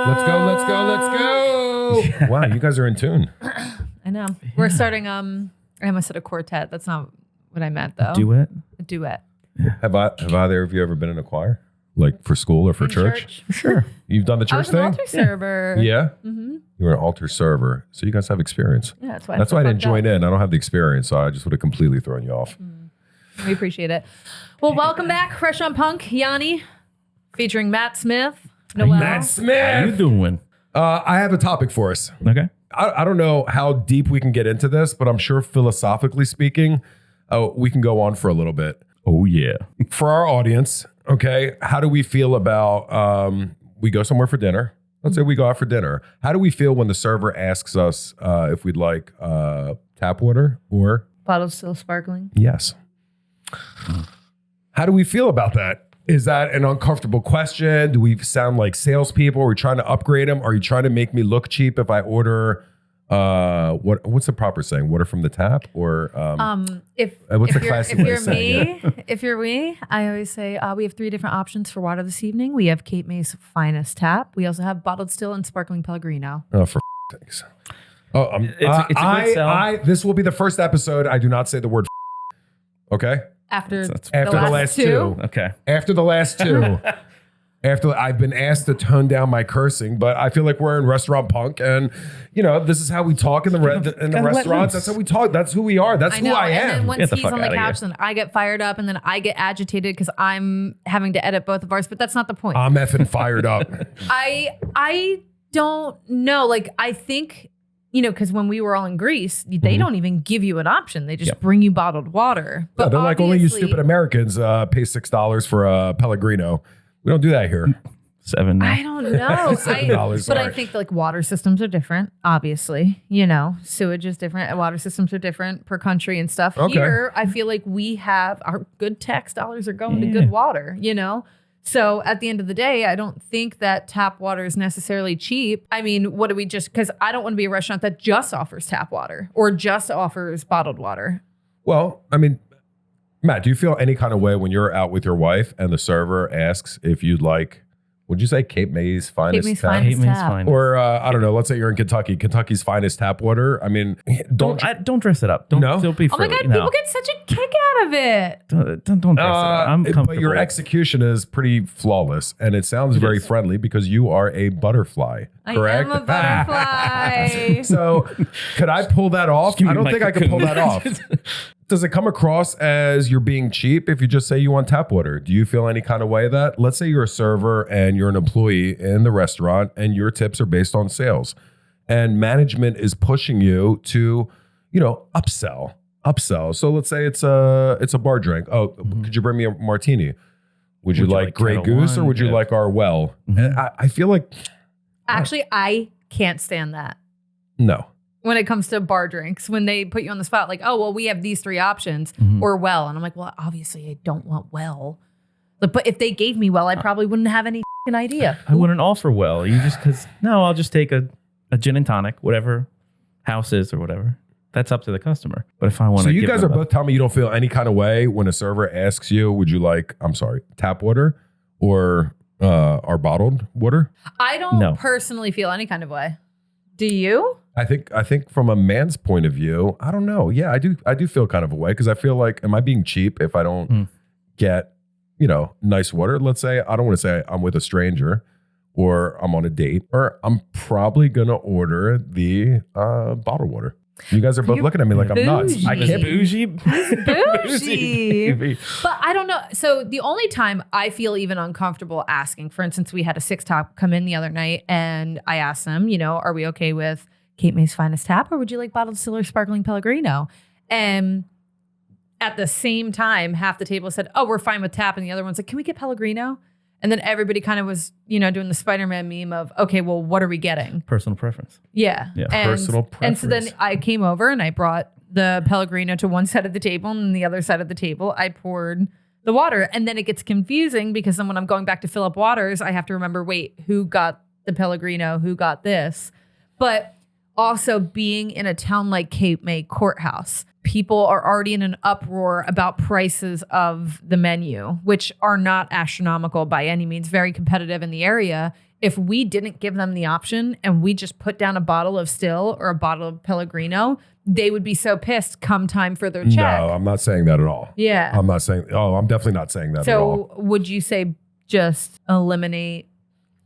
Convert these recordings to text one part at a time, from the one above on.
Let's go, let's go, let's go. Wow, you guys are in tune. I know. We're starting, I almost said a quartet. That's not what I meant, though. Duet? A duet. Have either of you ever been in a choir? Like for school or for church? Sure. You've done the I church was an thing? altar server. Yeah? Mm-hmm. You were an altar server. So you guys have experience. Yeah, that's why. That's why I didn't join in. I don't have the experience, so I just would have completely thrown you off. We appreciate it. Well, welcome back, Fresh on Punk, Yianni, featuring Matt Smith, Noelle. Matt Smith! How you doing? I have a topic for us. Okay. I don't know how deep we can get into this, but I'm sure philosophically speaking, we can go on for a little bit. Oh, yeah. For our audience, okay, how do we feel about we go somewhere for dinner? Let's say we go out for dinner. How do we feel when the server asks us if we'd like tap water or Bottle still sparkling. yes? How do we feel about that? Is that an uncomfortable question? Do we sound like salespeople? Are we trying to upgrade them? Are you trying to make me look cheap if I order what's the proper saying? Water from the tap or what's the classy way of saying it? If you're me, I always say we have 3 different options for water this evening. We have Cape May's finest tap. We also have bottled still and sparkling Pellegrino. Oh, for sakes. Oh, it's a good sell. This will be the first episode. I do not say the word okay? After the last two. Okay. After the last 2. After I've been asked to tone down my cursing, but I feel like we're in restaurant punk, and this is how we talk in the restaurants. That's how we talk. That's who we are. That's who I am. And then once the he's fuck on the outta couch, here. then I get fired up, and then I get agitated because I'm having to edit both of ours. But that's not the point. I'm effing fired up. I don't know. Like I think because when we were all in Greece, they don't even give you an option. They just bring you bottled water. But they're like, only you stupid Americans pay $6 for a Pellegrino. We don't do that here. $7 now. I don't know. $7, but I sorry. think like water systems are different, obviously. Sewage is different. Water systems are different per country and stuff. Okay. Here, I feel like we have our good tax dollars are going to good water, So at the end of the day, I don't think that tap water is necessarily cheap. I mean, what do we because I don't want to be a restaurant that just offers tap water or just offers bottled water. Well, I mean, Matt, do you feel any kind of way when you're out with your wife and the server asks if you'd like, would you say Cape May's finest May's tap? finest Cape May's tap. fine. Or I don't know, let's say you're in Kentucky's finest tap water. I mean, don't dress it up. Don't be Oh my frilly. God, people get such a kick out of it. Don't dress it up. I'm comfortable. but your execution is pretty flawless, and it sounds very friendly because you are a butterfly. Correct? I am a butterfly. So, could I pull that off? Give me I don't my think I can pull that off. Does it come across as you're being cheap if you just say you want tap water? Do you feel any kind of way that, let's say you're a server and you're an employee in the restaurant and your tips are based on sales and management is pushing you to, upsell. So let's say it's a bar drink. Oh, could you bring me a martini? Would you like Grey Kettle Goose or One? would you like our well? And I feel like, Actually, I can't stand that. no. When it comes to bar drinks, when they put you on the spot, like, oh, well, we have these 3 options or well. And I'm like, well, obviously I don't want well. But if they gave me well, I probably wouldn't have any idea. I wouldn't offer well. I'll just take a gin and tonic, whatever house is or whatever. That's up to the customer. But if I want to, So you guys are both telling me you don't feel any kind of way when a server asks you, would you like, tap water or our bottled water? I don't personally feel any kind of way. Do you? I think from a man's point of view, I don't know. Yeah, I do feel kind of a way because I feel like, am I being cheap if I don't get, nice water? Let's say, I don't want to say I'm with a stranger or I'm on a date, or I'm probably going to order the bottled water. You guys are both looking at me like I'm nuts. I can't bougie. Bougie. But I don't know. So the only time I feel even uncomfortable asking, for instance, we had a 6-top come in the other night and I asked them, are we okay with Cape May's finest tap or would you like bottled still or sparkling Pellegrino? And at the same time, half the table said, oh, we're fine with tap. And the other one's like, can we get Pellegrino? And then everybody kind of was, doing the Spider-Man meme of, okay, well, what are we getting? Personal preference. Yeah. Personal And so then preference. I came over and I brought the Pellegrino to one side of the table and the other side of the table, I poured the water. And then it gets confusing because then when I'm going back to fill up waters, I have to remember, wait, who got the Pellegrino? Who got this? But Also, being in a town like Cape May Courthouse, people are already in an uproar about prices of the menu, which are not astronomical by any means, very competitive in the area. If we didn't give them the option and we just put down a bottle of still or a bottle of Pellegrino, they would be so pissed come time for their check. No, I'm not saying that at all. Yeah. I'm not saying, I'm definitely not saying that at all. So would you say just eliminate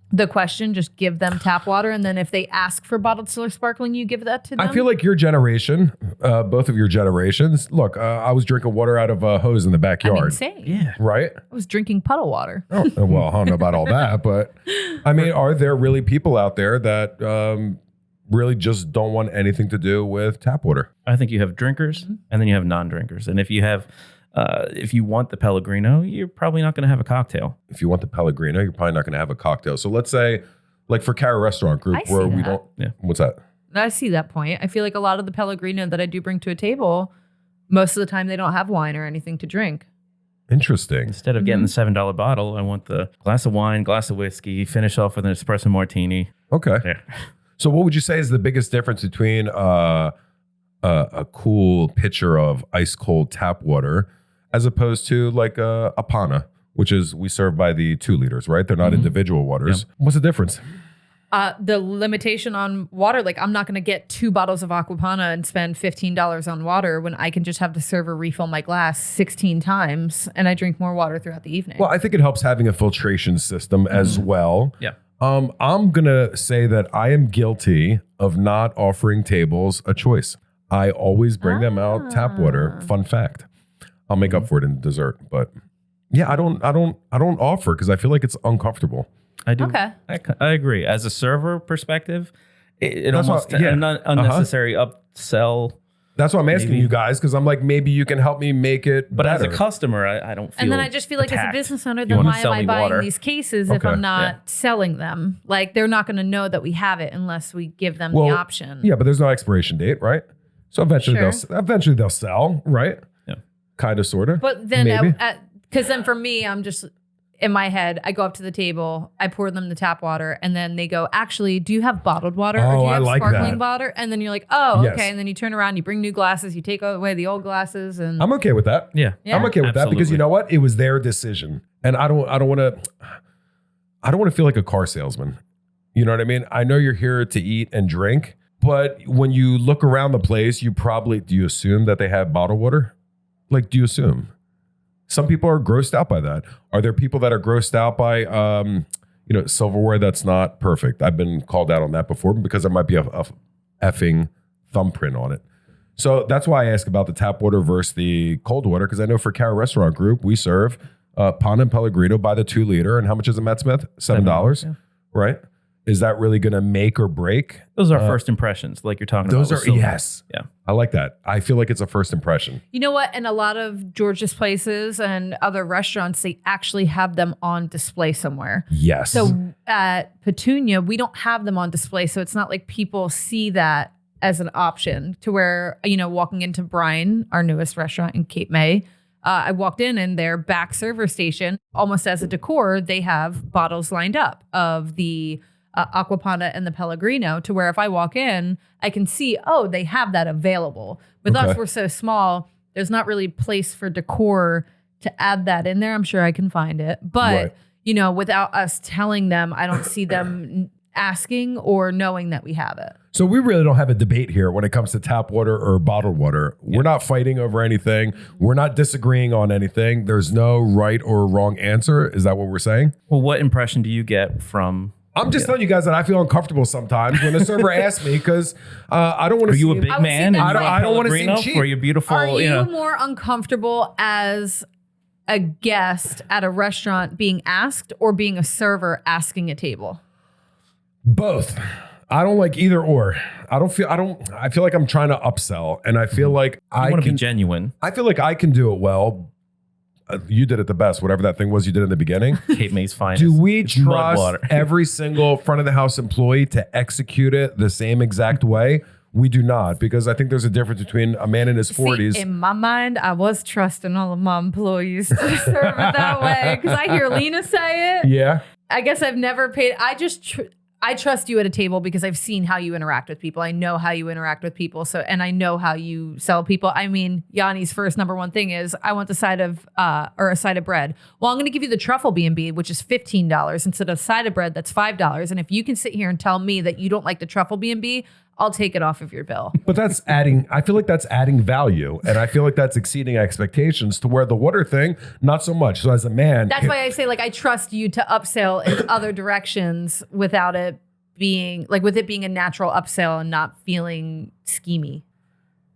the question, just give them tap water, and then if they ask for bottled still or sparkling, you give that to them? I feel like your generation, both of your generations, look, I was drinking water out of a hose in the backyard. I mean, same. Yeah. Right? I was drinking puddle water. Oh, well, I don't know about all that, but I mean, are there really people out there that really just don't want anything to do with tap water? I think you have drinkers and then you have non-drinkers. And if you want the Pellegrino, you're probably not going to have a cocktail. If you want the Pellegrino, you're probably not going to have a cocktail. So let's say, like for Cara Restaurant Group, I see where we that. don't. Yeah. What's that? I see that point. I feel like a lot of the Pellegrino that I do bring to a table, most of the time they don't have wine or anything to drink. Interesting. Instead of getting the $7 bottle, I want the glass of wine, glass of whiskey, finish off with an espresso martini. Okay. Yeah. So what would you say is the biggest difference between a cool pitcher of ice cold tap water as opposed to like a panna, which is we serve by the 2 liters, right? They're not individual waters. Yep. What's the difference? The limitation on water, like I'm not going to get 2 bottles of Aqua Panna and spend $15 on water when I can just have the server refill my glass 16 times and I drink more water throughout the evening. Well, I think it helps having a filtration system as well. Yeah. I'm going to say that I am guilty of not offering tables a choice. I always bring them out tap water. Fun fact. I'll make up for it in dessert, but yeah, I don't offer because I feel like it's uncomfortable. I do. Okay. I agree. As a server perspective, it That's almost what- yeah. an unnecessary upsell. That's why I'm asking Maybe. you guys, because I'm like, maybe you can help me make it But better. as a customer, I don't feel And then I just feel like attacked. as a business owner, You then wanna why am sell I me buying water. these cases if Okay. I'm not Yeah. selling them? Like they're not going to know that we have it unless we give them Well, the option. Yeah, but there's no expiration date, right? So eventually they'll sell, right? Yeah. Kind of, sort of. But then, Maybe. because then for me, I'm just in my head, I go up to the table, I pour them the tap water, and then they go, actually, do you have bottled water or do Oh, you I have like sparkling that. water? And then you're like, oh, Yes. okay. And then you turn around, you bring new glasses, you take away the old glasses, and I'm okay with that. Yeah. Yeah. I'm okay with that because you Absolutely. know what? It was their decision, and I don't want to feel like a car salesman. You know what I mean? I know you're here to eat and drink, but when you look around the place, do you assume that they have bottled water? Like, do you assume? Some people are grossed out by that. Are there people that are grossed out by, silverware that's not perfect? I've been called out on that before because there might be a effing thumbprint on it. So that's why I ask about the tap water versus the cold water, because I know for Cara Restaurant Group, we serve Panna and Pellegrino by the 2 liter. And how much is it, Matt Smith? $7, Yeah. right? Is that really going to make or break? Those are first impressions, like you're talking Those about. are, with silver. yes. Yeah. I like that. I feel like it's a first impression. you know what? And a lot of George's places and other restaurants, they actually have them on display somewhere. Yes. So at Petunia, we don't have them on display. So it's not like people see that as an option to where, walking into Brian, our newest restaurant in Cape May, I walked in and their back server station, almost as a decor, they have bottles lined up of the Aqua Panna and the Pellegrino to where if I walk in, I can see, oh, they have that available. With us, Okay. we're so small, there's not really place for decor to add that in there. I'm sure I can find it. But, Right. without us telling them, I don't see them asking or knowing that we have it. So we really don't have a debate here when it comes to tap water or bottled water. We're not fighting over anything. We're not disagreeing on anything. There's no right or wrong answer. Is that what we're saying? Well, what impression do you get from? I'm just telling you guys that I feel uncomfortable sometimes when a server asks me because I don't want Are to. you a big I would man? see and that. you want I don't wanna seem Pellegrino cheap. for your beautiful. Are you know, more uncomfortable as a guest at a restaurant being asked or being a server asking a table? Both. I don't like either or. I feel like I'm trying to upsell, and I feel like you I want to be can. genuine. I feel like I can do it well. You did it the best. Whatever that thing was you did in the beginning. Cape May's finest. Do we It's mud trust water. every single front of the house employee to execute it the same exact way? We do not, because I think there's a difference between a man in his 40s. See, in my mind, I was trusting all of my employees to serve it that way because I hear Lena say it. Yeah. I guess I've never paid. I trust you at a table because I've seen how you interact with people. I know how you interact with people. So, and I know how you sell people. I mean, Yianni's first number one thing is I want the side of, or a side of bread. Well, I'm going to give you the truffle B&B, which is $15 instead of a side of bread. That's $5. And if you can sit here and tell me that you don't like the truffle B&B, I'll take it off of your bill. But that's adding, I feel like that's adding value. And I feel like that's exceeding expectations to where the water thing, not so much. So as a man. That's why I say, like, I trust you to upsell in other directions without it being, like, with it being a natural upsell and not feeling schemy.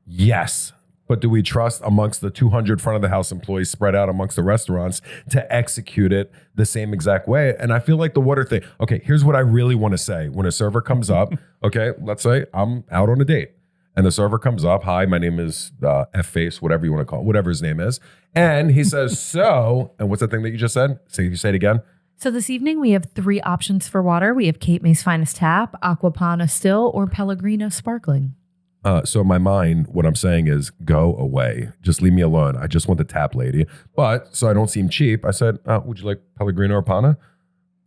Yes. But do we trust amongst the 200 front of the house employees spread out amongst the restaurants to execute it the same exact way? And I feel like the water thing. Okay, here's what I really want to say. When a server comes up, okay, let's say I'm out on a date and the server comes up. Hi, my name is F-Face, whatever you want to call it, whatever his name is. And he says, so, and what's the thing that you just said? You say it again. So this evening we have 3 options for water. We have Cape May's Finest Tap, Aqua Panna Still, or Pellegrino Sparkling. So in my mind, what I'm saying is go away. Just leave me alone. I just want the tap lady. But so I don't seem cheap, I said, would you like Pellegrino or Panna?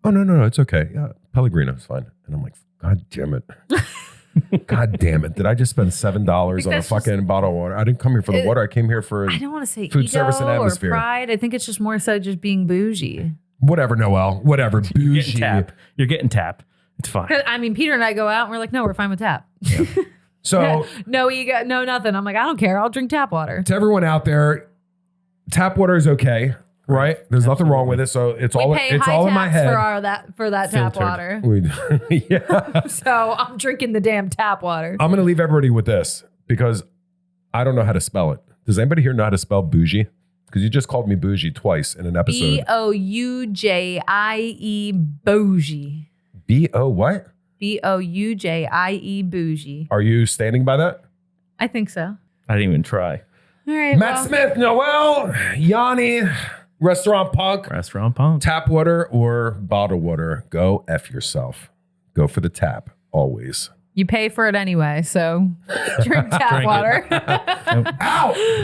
Oh, no, it's okay. Yeah, Pellegrino is fine. And I'm like, God damn it. God damn it. Did I just spend $7 on a fucking bottle of water? I didn't come here for the water. I came here for I don't want to say food ego service and atmosphere. Or pride. I think it's just more so just being bougie. Whatever, Noelle. Whatever. Bougie. You're getting tap. It's fine. I mean, Peter and I go out and we're like, no, we're fine with tap. Yeah. So no ego, no nothing. I'm like, I don't care. I'll drink tap water. To everyone out there, tap water is okay, right? There's nothing wrong with it. So it's all in my head. For that tap water. Yeah. So I'm drinking the damn tap water. I'm going to leave everybody with this because I don't know how to spell it. Does anybody here know how to spell bougie? Because you just called me bougie twice in an episode. B-O-U-J-I-E bougie. B-O what? B-O-U-J-I-E bougie. Are you standing by that? I think so. I didn't even try. All right. Matt Smith, Noelle, Yianni, Restaurant Punk. Tap water or bottled water. Go F yourself. Go for the tap, always. You pay for it anyway, so drink tap water. Ow!